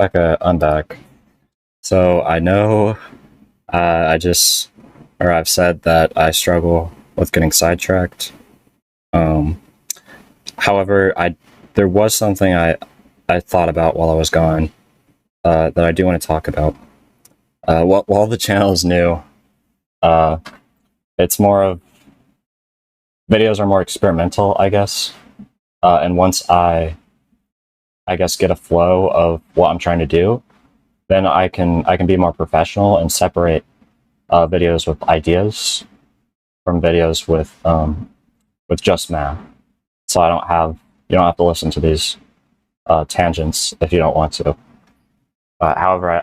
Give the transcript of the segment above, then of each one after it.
Okay, I'm back. So I know I've said that I struggle with getting sidetracked. Um, however, there was something I thought about while I was gone that I do want to talk about. While the channel is new, uh, it's more of videos are more experimental, I guess. And once I guess get a flow of what I'm trying to do, then I can be more professional and separate videos with ideas from videos with just math. So you don't have to listen to these tangents if you don't want to. However,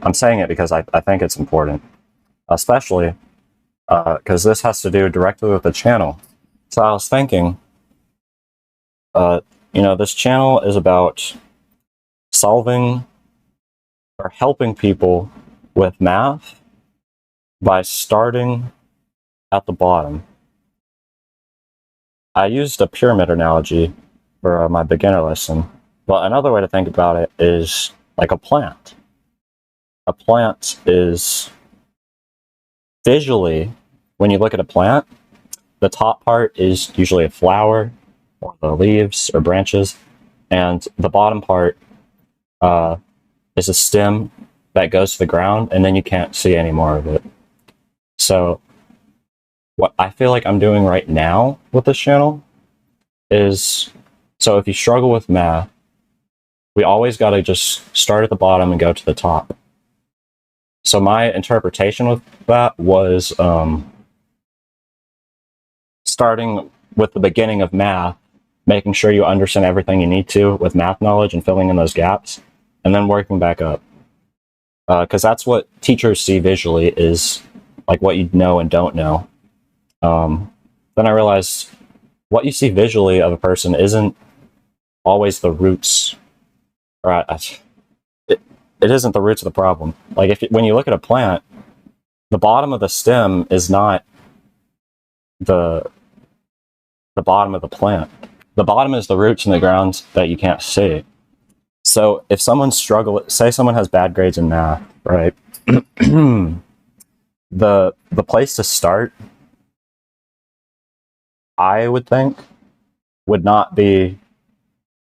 I'm saying it because I think it's important, especially because this has to do directly with the channel. So I was thinking, uh, this channel is about solving or helping people with math by starting at the bottom. I used a pyramid analogy for my beginner lesson, but another way to think about it is like a plant. A plant is visually, when you look at a plant, the top part is usually a flower or the leaves or branches, and the bottom part is a stem that goes to the ground, and then you can't see any more of it. So what I feel like I'm doing right now with this channel is, so if you struggle with math, we always got to just start at the bottom and go to the top. So my interpretation with that was starting with the beginning of math, making sure you understand everything you need to with math knowledge and filling in those gaps, and then working back up. Because that's what teachers see visually, is like what you know and don't know. Then I realized what you see visually of a person isn't always the roots, or it isn't the roots of the problem. Like when you look at a plant, the bottom of the stem is not the bottom of the plant. The bottom is the roots in the ground that you can't see. So if say someone has bad grades in math, right? the place to start, I would think, would not be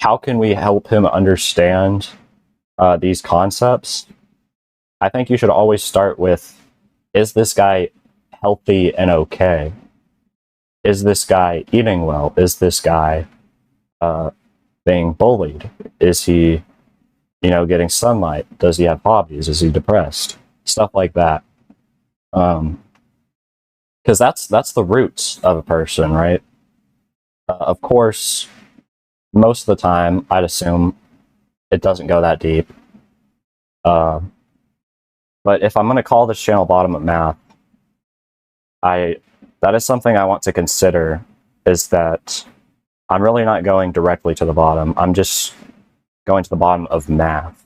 how can we help him understand these concepts. I think you should always start with, is this guy healthy and okay? Is this guy eating well? Is this guy being bullied? Is he, getting sunlight? Does he have hobbies? Is he depressed? Stuff like that. Because that's the roots of a person, right? Of course, most of the time, I'd assume it doesn't go that deep. But if I'm going to call this channel Bottom Up Math, that is something I want to consider, is that I'm really not going directly to the bottom. I'm just going to the bottom of math.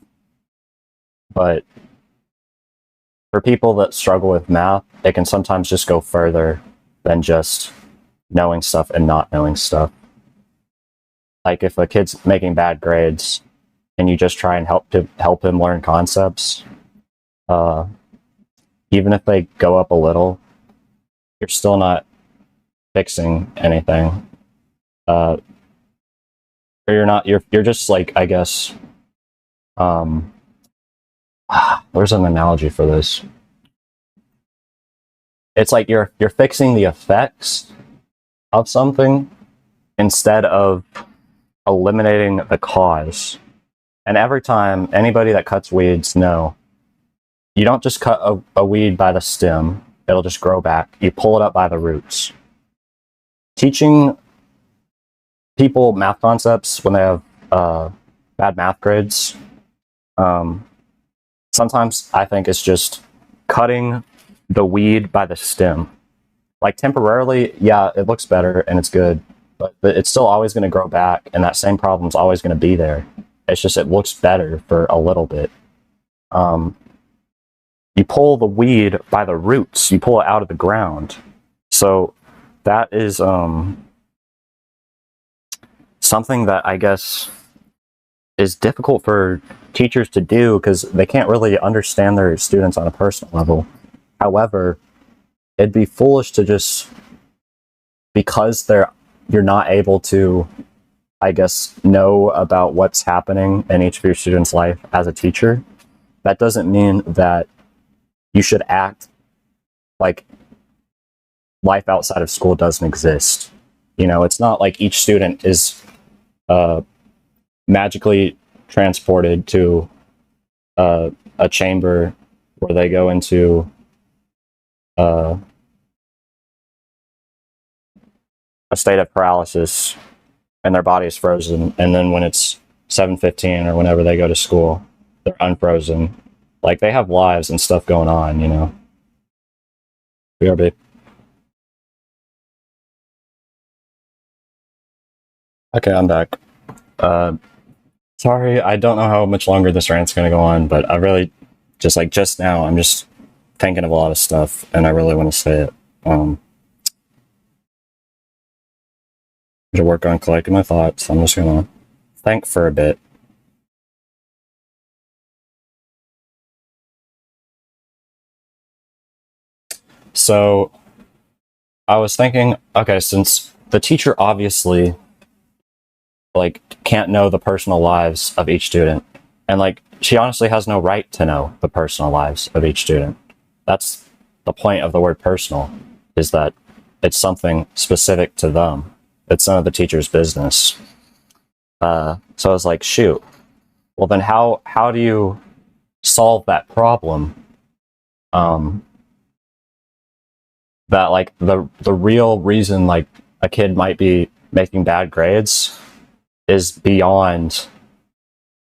But for people that struggle with math, it can sometimes just go further than just knowing stuff and not knowing stuff. Like if a kid's making bad grades and you just try and help him learn concepts, even if they go up a little, you're still not fixing anything. Or you're just like, I guess, there's an analogy for this. It's like you're fixing the effects of something instead of eliminating the cause. And every time, anybody that cuts weeds know, you don't just cut a weed by the stem, it'll just grow back. You pull it up by the roots. Teaching people math concepts when they have bad math grades, sometimes I think it's just cutting the weed by the stem. Like temporarily, yeah, it looks better and it's good, but it's still always going to grow back, and that same problem's always going to be there. It's just it looks better for a little bit. You pull the weed by the roots, you pull it out of the ground. So that is something that I guess is difficult for teachers to do because they can't really understand their students on a personal level. However, it'd be foolish to just, because you're not able to, I guess, know about what's happening in each of your students' life as a teacher. That doesn't mean that you should act like life outside of school doesn't exist. It's not like each student is magically transported to a chamber where they go into uh, a state of paralysis and their body is frozen, and then when it's 7:15 or whenever they go to school, they're unfrozen. Like, they have lives and stuff going on. BRB. Okay, I'm back. Sorry, I don't know how much longer this rant's gonna go on, but I really just now, I'm just thinking of a lot of stuff, and I really want to say it. To work on collecting my thoughts. I'm just gonna think for a bit. So I was thinking, okay, since the teacher obviously can't know the personal lives of each student, and she honestly has no right to know the personal lives of each student. That's the point of the word personal, is that it's something specific to them. It's none of the teacher's business. So I was like, shoot. Well, then how do you solve that problem? That the real reason a kid might be making bad grades is beyond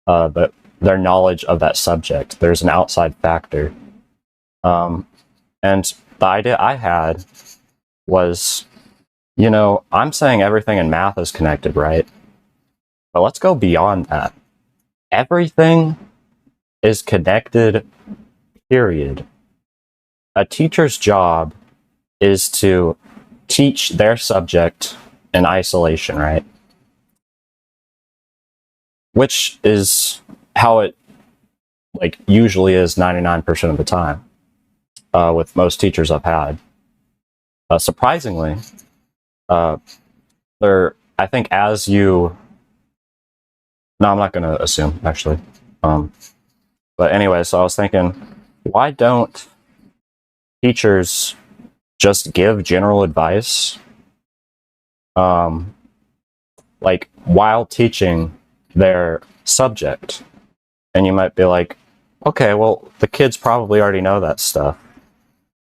their knowledge of that subject. There's an outside factor. And the idea I had was, I'm saying everything in math is connected, right? But let's go beyond that. Everything is connected, period. A teacher's job is to teach their subject in isolation, right? Which is how it usually is 99% of the time with most teachers I've had. Surprisingly, I think as you... No, I'm not going to assume, actually. But anyway, so I was thinking, why don't teachers just give general advice while teaching their subject? And you might be like, okay, well, the kids probably already know that stuff.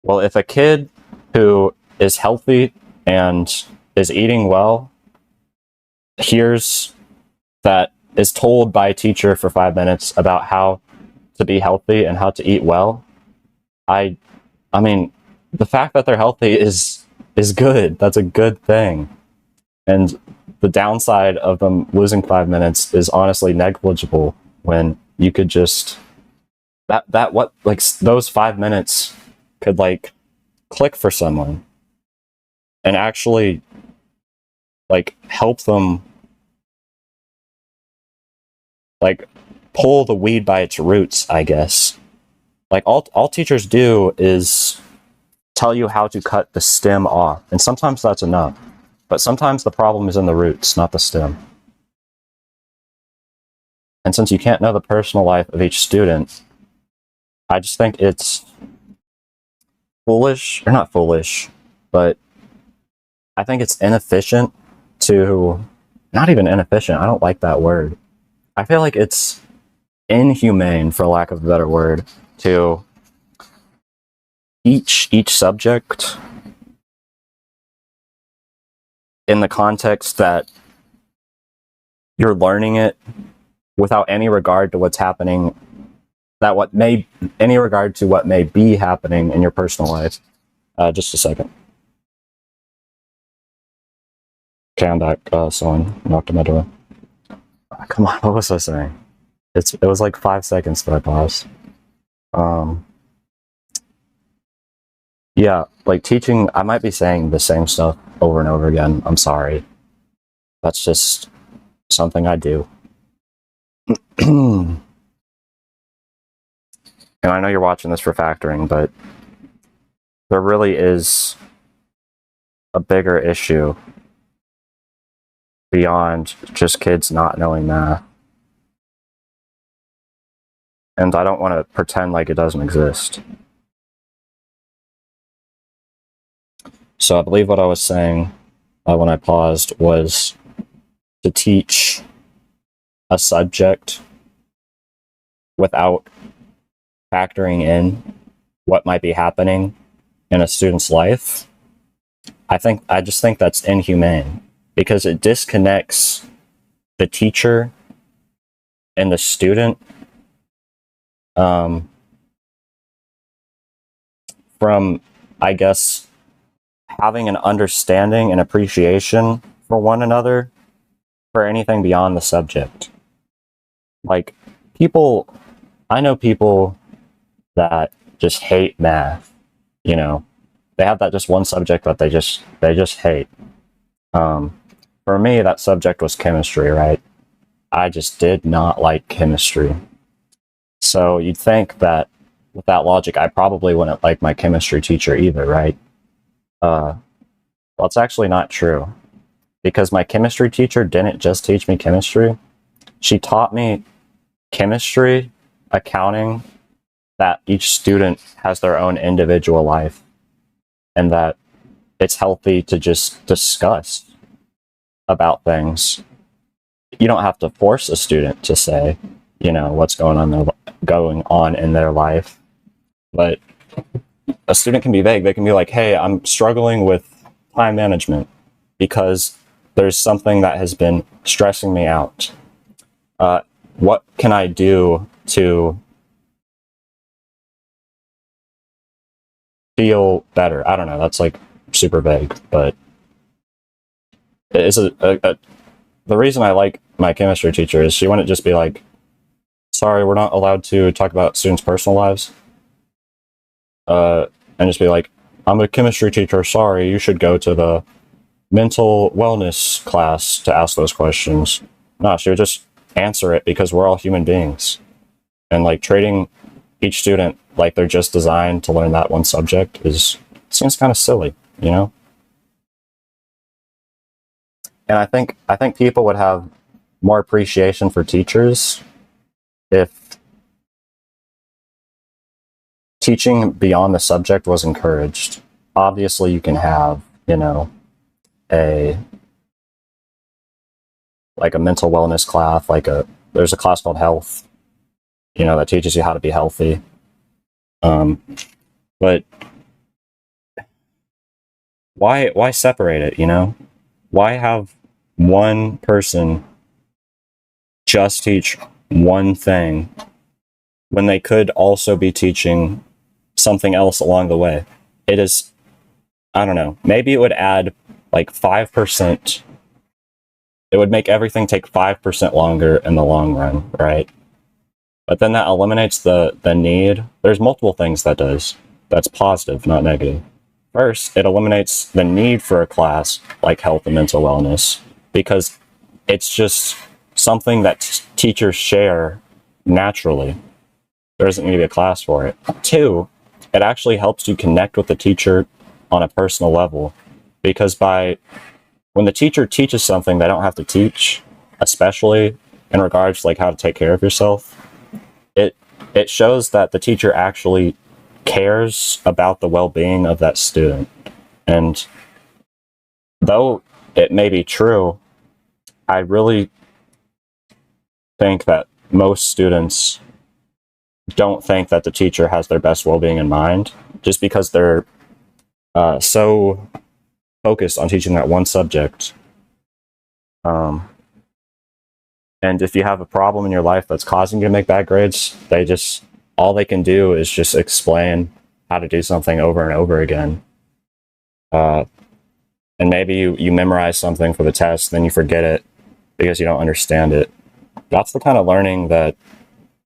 Well, if a kid who is healthy and is eating well is told by a teacher for 5 minutes about how to be healthy and how to eat well, I mean, the fact that they're healthy is good. That's a good thing. And the downside of them losing 5 minutes is honestly negligible, when you could just those 5 minutes could click for someone and actually help them pull the weed by its roots, I guess. All teachers do is tell you how to cut the stem off, and sometimes that's enough. But sometimes the problem is in the roots, not the stem. And since you can't know the personal life of each student, I just think it's foolish, or not foolish, but I think it's inefficient to... Not even inefficient, I don't like that word. I feel like it's inhumane, for lack of a better word, to each subject in the context that you're learning it without any regard to what's happening, any regard to what may be happening in your personal life. Just a second. Okay, I'm back. Someone knocked on my door. Come on, what was I saying? It was 5 seconds that I paused. Yeah, teaching, I might be saying the same stuff over and over again. I'm sorry. That's just something I do. And I know you're watching this for factoring, but there really is a bigger issue beyond just kids not knowing math. And I don't want to pretend like it doesn't exist. So I believe what I was saying when I paused was to teach a subject without factoring in what might be happening in a student's life. I just think that's inhumane because it disconnects the teacher and the student from, I guess, having an understanding and appreciation for one another for anything beyond the subject. Like, I know people that just hate math, you know. They have that just one subject that they just hate. For me, that subject was chemistry, right? I just did not like chemistry. So you'd think that with that logic, I probably wouldn't like my chemistry teacher either, right? Well, it's actually not true because my chemistry teacher didn't just teach me chemistry. She taught me chemistry, accounting, that each student has their own individual life and that it's healthy to just discuss about things. You don't have to force a student to say, what's going on in their life. But a student can be vague. They can be like, hey, I'm struggling with time management because there's something that has been stressing me out. What can I do to feel better? I don't know. That's like super vague, but it's the reason I like my chemistry teacher is she wouldn't just be like, sorry, we're not allowed to talk about students' personal lives. And just be like, I'm a chemistry teacher, sorry, you should go to the mental wellness class to ask those questions. No, she would just answer it because we're all human beings. And like treating each student like they're just designed to learn that one subject seems kind of silly, you know? And I think people would have more appreciation for teachers if teaching beyond the subject was encouraged. Obviously, you can have, a mental wellness class, there's a class called health, that teaches you how to be healthy. But why separate it, Why have one person just teach one thing when they could also be teaching something else along the way? It is, I don't know, maybe it would add like 5%. It would make everything take 5% longer in the long run, right? But then that eliminates the need. There's multiple things that does. That's positive, not negative. First, it eliminates the need for a class like health and mental wellness because it's just something that teachers share naturally. There doesn't need to be a class for it. Two, it actually helps you connect with the teacher on a personal level because when the teacher teaches something they don't have to teach, especially in regards to like how to take care of yourself, it shows that the teacher actually cares about the well-being of that student. And though it may be true, I really think that most students don't think that the teacher has their best well-being in mind just because they're so focused on teaching that one subject. And if you have a problem in your life that's causing you to make bad grades, all they can do is just explain how to do something over and over again. And maybe you memorize something for the test, then you forget it because you don't understand it. That's the kind of learning that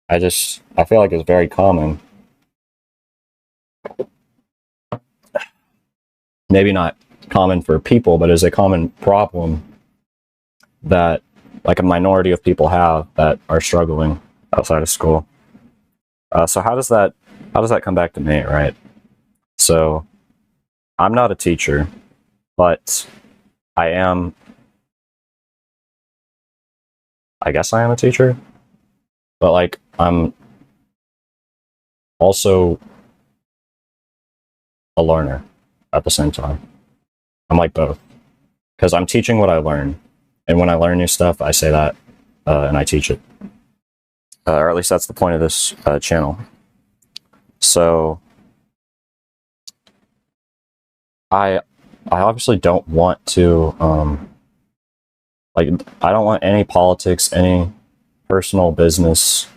I feel like is very common. Maybe not common for people, but is a common problem that like a minority of people have that are struggling outside of school. So how does that come back to me, right? So I'm not a teacher, but I am. I guess I am a teacher, but like I'm also a learner at the same time. I'm like both because I'm teaching what I learn, and when I learn new stuff, I say that and I teach it, or at least that's the point of this channel. So I I obviously don't want to like I don't want any politics, any personal business.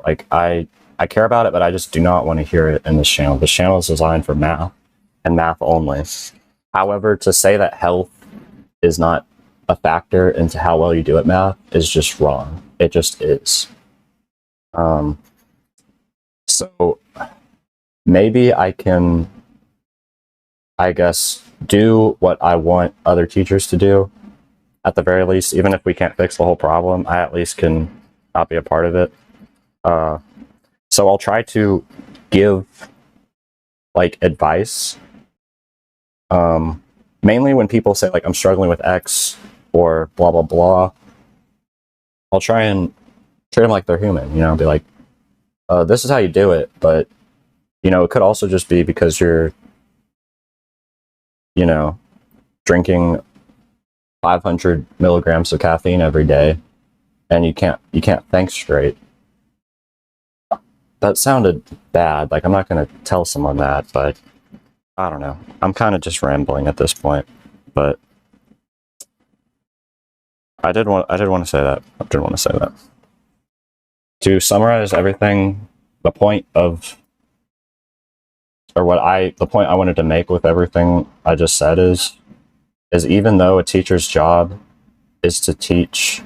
Like I care about it, but I just do not want to hear it in this channel. This channel is designed for math and math only. However, to say that health is not a factor into how well you do at math is just wrong. It just is. Um, so maybe I can, I guess, do what I want other teachers to do at the very least. Even if we can't fix the whole problem, I at least can not be a part of it. Uh, so I'll try to give like advice. Mainly when people say like I'm struggling with X or blah blah blah, I'll try and treat them like they're human. Be like, this is how you do it, but it could also just be because you're, you know, drinking 500 milligrams of caffeine every day, and you can't think straight. That sounded bad. Like I'm not gonna tell someone that, but I don't know. I'm kind of just rambling at this point, but I did want to say that. I did want to say that. To summarize everything, the point of the point I wanted to make with everything I just said is even though a teacher's job is to teach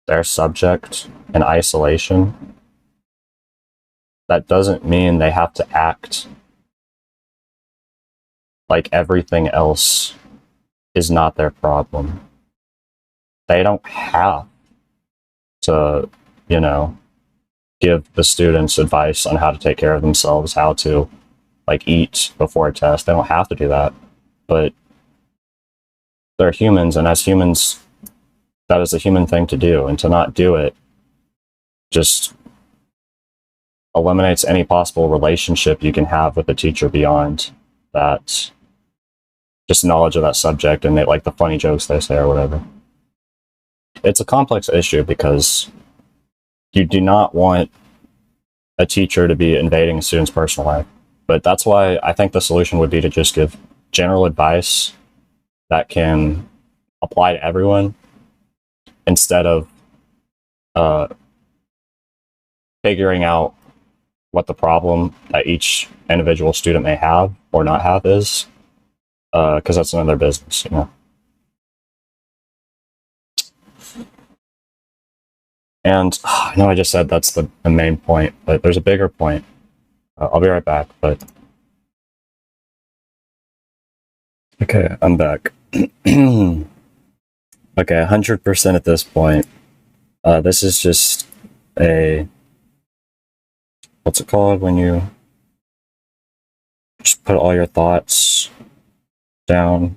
their subject in isolation, that doesn't mean they have to act like everything else is not their problem. They don't have to, give the students advice on how to take care of themselves, how to like eat before a test. They don't have to do that. But they're humans, and as humans, that is a human thing to do. And to not do it just eliminates any possible relationship you can have with a teacher beyond that, just knowledge of that subject and they like the funny jokes they say or whatever. It's a complex issue because you do not want a teacher to be invading a student's personal life. But that's why I think the solution would be to just give general advice that can apply to everyone instead of uh, figuring out what the problem that each individual student may have or not have is, because that's none of their business. And I know I just said that's the main point, but there's a bigger point. I'll be right back, but okay, I'm back. Okay, 100% at this point. This is just a, what's it called when you just put all your thoughts down?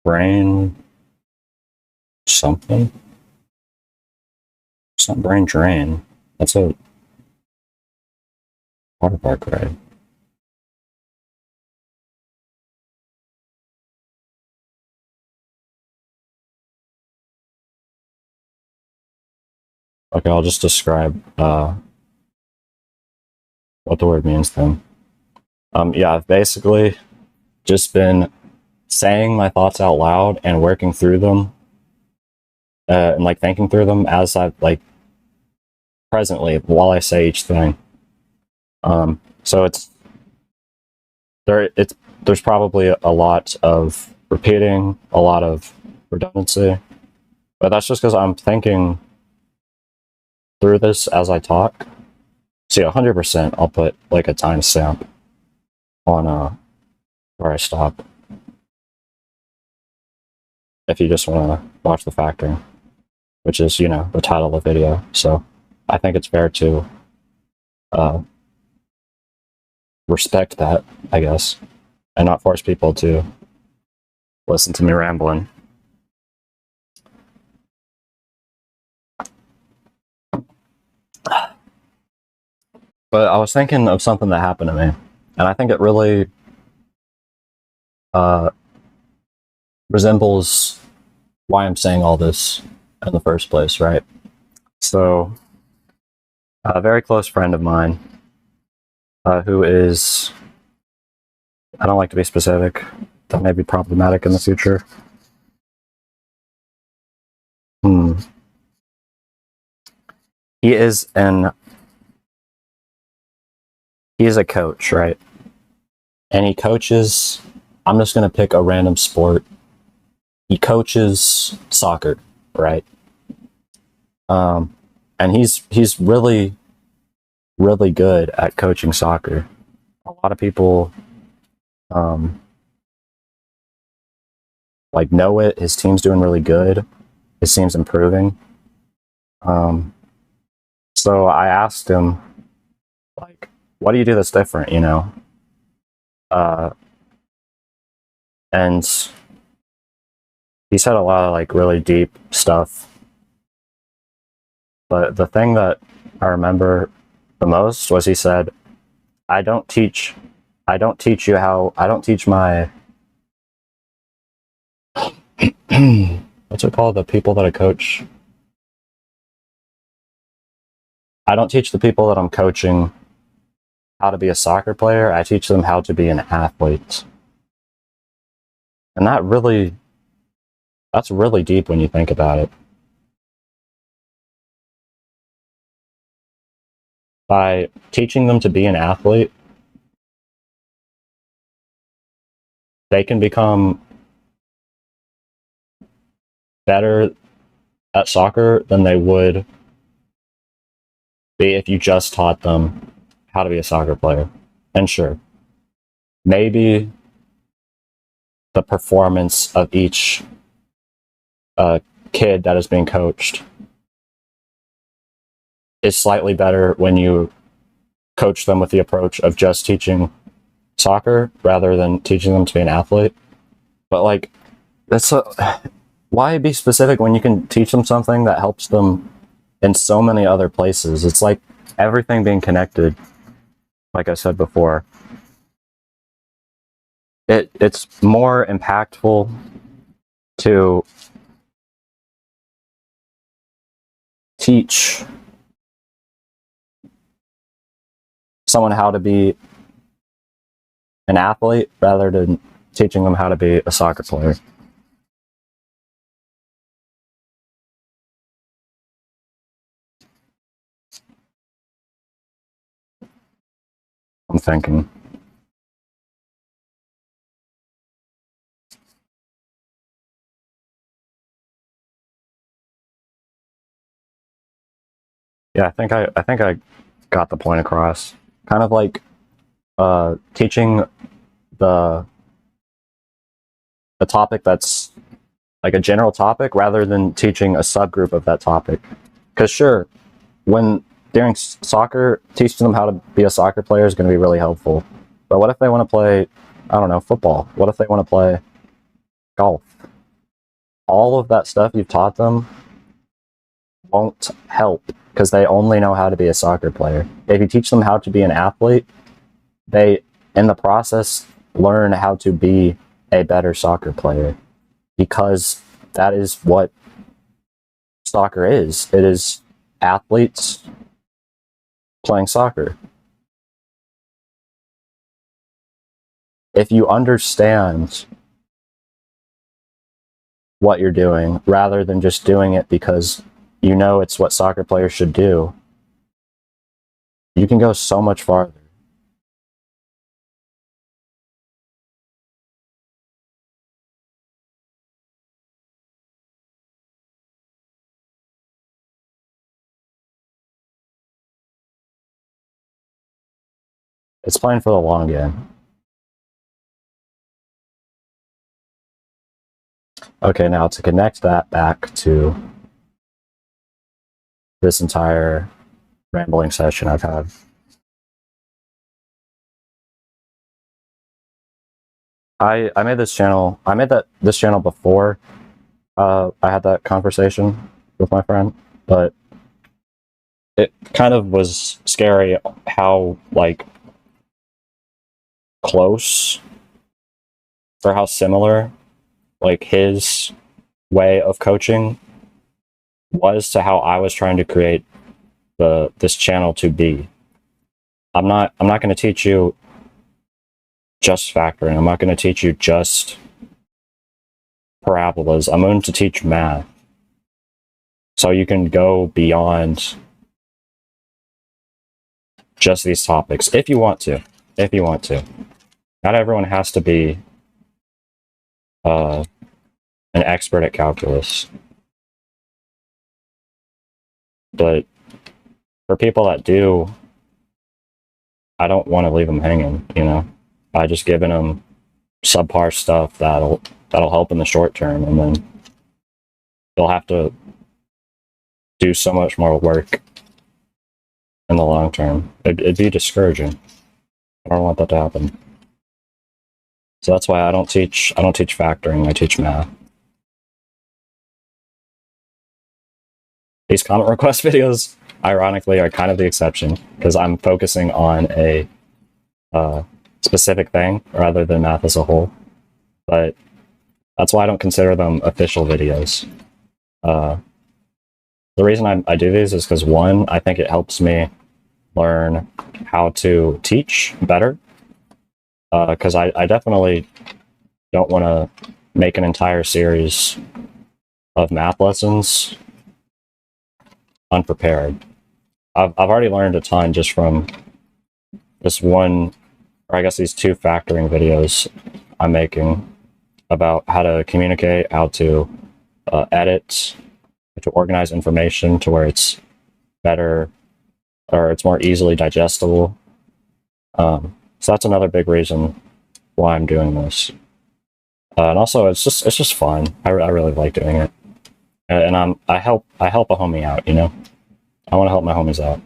Brain something? It's not brain drain. That's a water park ride. Okay, I'll just describe what the word means then. Yeah, I've basically just been saying my thoughts out loud and working through them, and like thinking through them as I like presently while I say each thing. So there's probably a lot of repeating, a lot of redundancy, but that's just because I'm thinking through this as I talk. See, 100%, I'll put like a timestamp on where I stop. if you just want to watch the factoring, which is, you know, the title of the video. So I think it's fair to respect that, I guess, and not force people to listen to me rambling. But I was thinking of something that happened to me, and I think it really resembles why I'm saying all this in the first place, right? So, a very close friend of mine, who is, I don't like to be specific, that may be problematic in the future. He is a coach, right? And he coaches, I'm just going to pick a random sport. He coaches soccer, right? And he's really, really good at coaching soccer. A lot of people like know it. His team's doing really good. His team's improving. So I asked him, like, what do you do that's different, you know? And he said a lot of like really deep stuff. But the thing that I remember the most was he said, I don't teach my what's it called? The people that I coach. I don't teach the people that I'm coaching how to be a soccer player. I teach them how to be an athlete. And that's really deep when you think about it. By teaching them to be an athlete, they can become better at soccer than they would be if you just taught them how to be a soccer player. And sure, maybe the performance of each kid that is being coached is slightly better when you coach them with the approach of just teaching soccer rather than teaching them to be an athlete. But like, why be specific when you can teach them something that helps them in so many other places? It's like everything being connected. Like I said before, it's more impactful to teach someone how to be an athlete rather than teaching them how to be a soccer player. I'm thinking. Yeah, I think I got the point across. Kind of like teaching the topic that's like a general topic rather than teaching a subgroup of that topic. Because sure, when during soccer, teaching them how to be a soccer player is going to be really helpful. But what if they want to play, I don't know, football? What if they want to play golf? All of that stuff you've taught them won't help because they only know how to be a soccer player. If you teach them how to be an athlete, they, in the process, learn how to be a better soccer player because that is what soccer is. It is athletes playing soccer. If you understand what you're doing rather than just doing it because you know it's what soccer players should do, you can go so much farther. It's playing for the long game. Okay, now to connect that back to this entire rambling session I've had. I made this channel. I made this channel before I had that conversation with my friend, but it kind of was scary how like close or how similar like his way of coaching was to how I was trying to create this channel to be. I'm not going to teach you just factoring. I'm not going to teach you just parabolas. I'm going to teach math. So you can go beyond just these topics if you want to. If you want to. Not everyone has to be an expert at calculus. But for people that do, I don't want to leave them hanging, you know? By just giving them subpar stuff that'll help in the short term, and then they'll have to do so much more work in the long term. It'd be discouraging. I don't want that to happen. So that's why I don't teach factoring, I teach math. These comment request videos, ironically, are kind of the exception, because I'm focusing on a specific thing rather than math as a whole. But that's why I don't consider them official videos. The reason I do these is because, one, I think it helps me learn how to teach better. Because I definitely don't want to make an entire series of math lessons unprepared. I've already learned a ton just from this one, or I guess these two factoring videos I'm making about how to communicate, how to edit, to organize information to where it's better or it's more easily digestible. So that's another big reason why I'm doing this. And also, it's just fun. I really like doing it, and I help a homie out. You know, I want to help my homies out.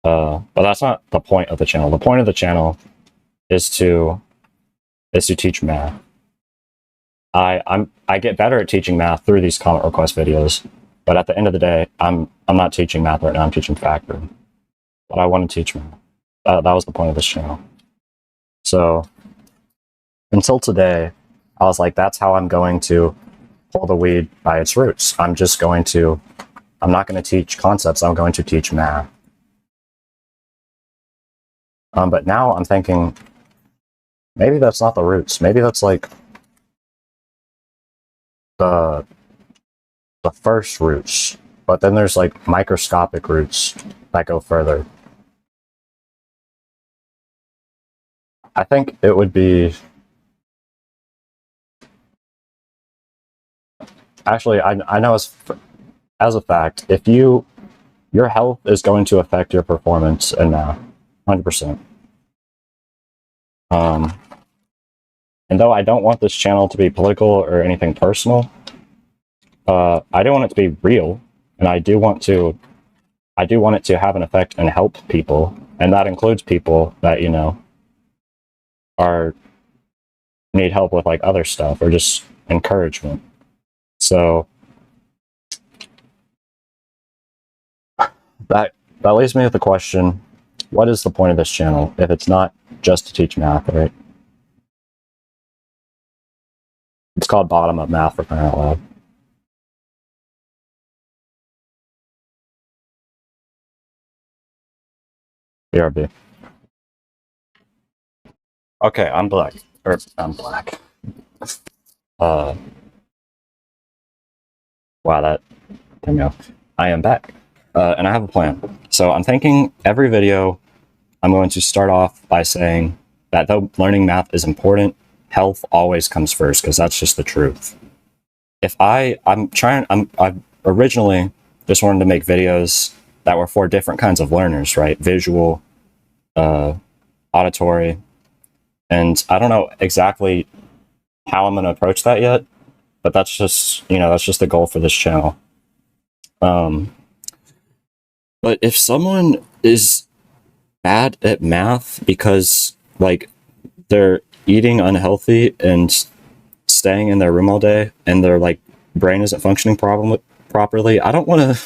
But that's not the point of the channel. The point of the channel is to teach math. I get better at teaching math through these comment request videos, but at the end of the day, I'm not teaching math right now. I'm teaching factoring, but I want to teach math. That was the point of this channel. So until today, I was like, that's how I'm going to pull the weed by its roots. I'm not going to teach concepts. I'm going to teach math. But now I'm thinking, maybe that's not the roots. Maybe that's like the first roots. But then there's like microscopic roots that go further. I think it would be... Actually, I know as a fact, if your health is going to affect your performance in math, 100%. And though I don't want this channel to be political or anything personal, I do want it to be real, and I do want it to have an effect and help people, and that includes people that, you know, need help with like other stuff or just encouragement. So that leaves me with the question, what is the point of this channel if it's not just to teach math, right? It's called Bottom Up Math, for crying out loud. BRB. Okay, I'm black. Or, I'm black. Wow, that threw me off. I am back. And I have a plan. So I'm thinking every video, I'm going to start off by saying that though learning math is important, health always comes first, because that's just the truth. If I originally just wanted to make videos that were for different kinds of learners, right? Visual, auditory, and I don't know exactly how I'm going to approach that yet, but that's just, that's just the goal for this channel. Um, but if someone is bad at math because like they're eating unhealthy and staying in their room all day and their like brain isn't functioning properly, I don't want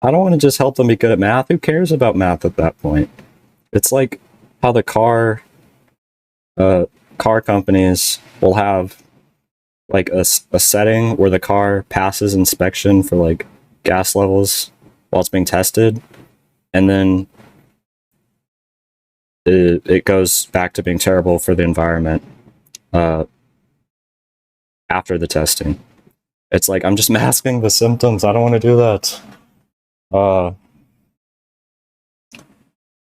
to just help them be good at math. Who cares about math at that point? It's like how the car companies will have like a setting where the car passes inspection for like gas levels while it's being tested, and then it goes back to being terrible for the environment uh, after the testing. It's like, I'm just masking the symptoms. I don't want to do that. Uh,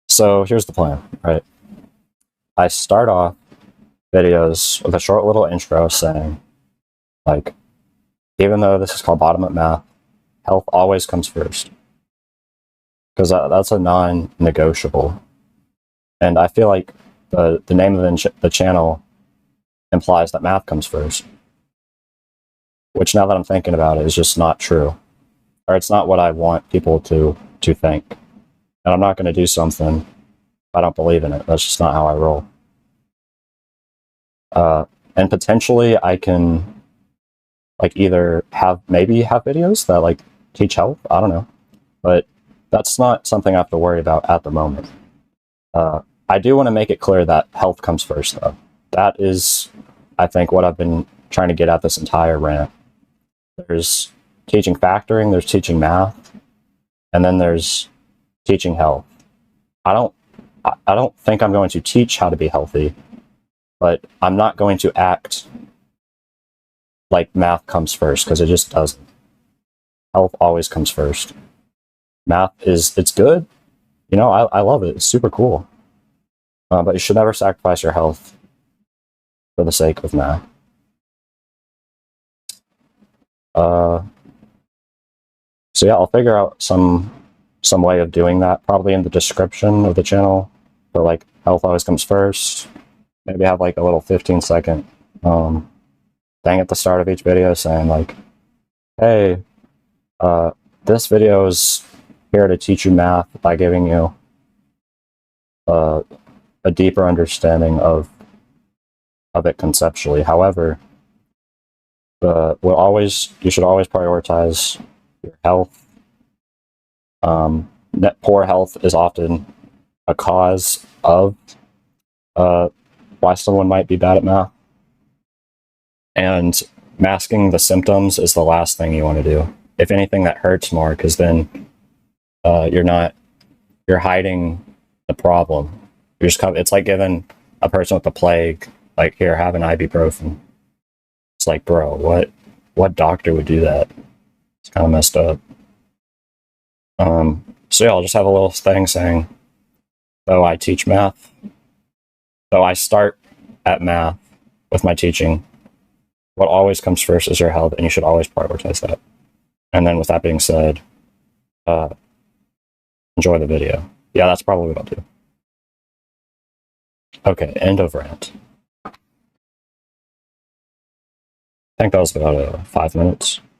so here's the plan, right? I start off videos with a short little intro saying, like, even though this is called bottom up math, health always comes first. Because that's a non-negotiable. And I feel like the name of the channel implies that math comes first. Which, now that I'm thinking about it, is just not true. Or it's not what I want people to think. And I'm not going to do something if I don't believe in it. That's just not how I roll. And potentially I can like either maybe have videos that like teach health. I don't know. But that's not something I have to worry about at the moment. I do want to make it clear that health comes first, though. That is, I think, what I've been trying to get at this entire rant. There's teaching factoring, there's teaching math, and then there's teaching health. I don't think I'm going to teach how to be healthy, but I'm not going to act like math comes first, because it just doesn't. Health always comes first. Math it's good. I love it. It's super cool. But you should never sacrifice your health for the sake of math. So yeah, I'll figure out some way of doing that, probably in the description of the channel. But like, health always comes first. Maybe have like a little 15-second thing at the start of each video saying like, hey, this video is here to teach you math by giving you a deeper understanding of it conceptually. However, you should always prioritize your health. Poor health is often a cause of why someone might be bad at math. And masking the symptoms is the last thing you want to do. If anything, that hurts more, because then you're hiding the problem. It's like giving a person with the plague, like, here, have an ibuprofen. It's like, bro, what doctor would do that? It's kind of messed up. So yeah, I'll just have a little thing saying, though I teach math, though I start at math with my teaching, what always comes first is your health, and you should always prioritize that. And then with that being said, enjoy the video. Yeah, that's probably what I'll do. Okay, end of rant. I think that was about 5 minutes.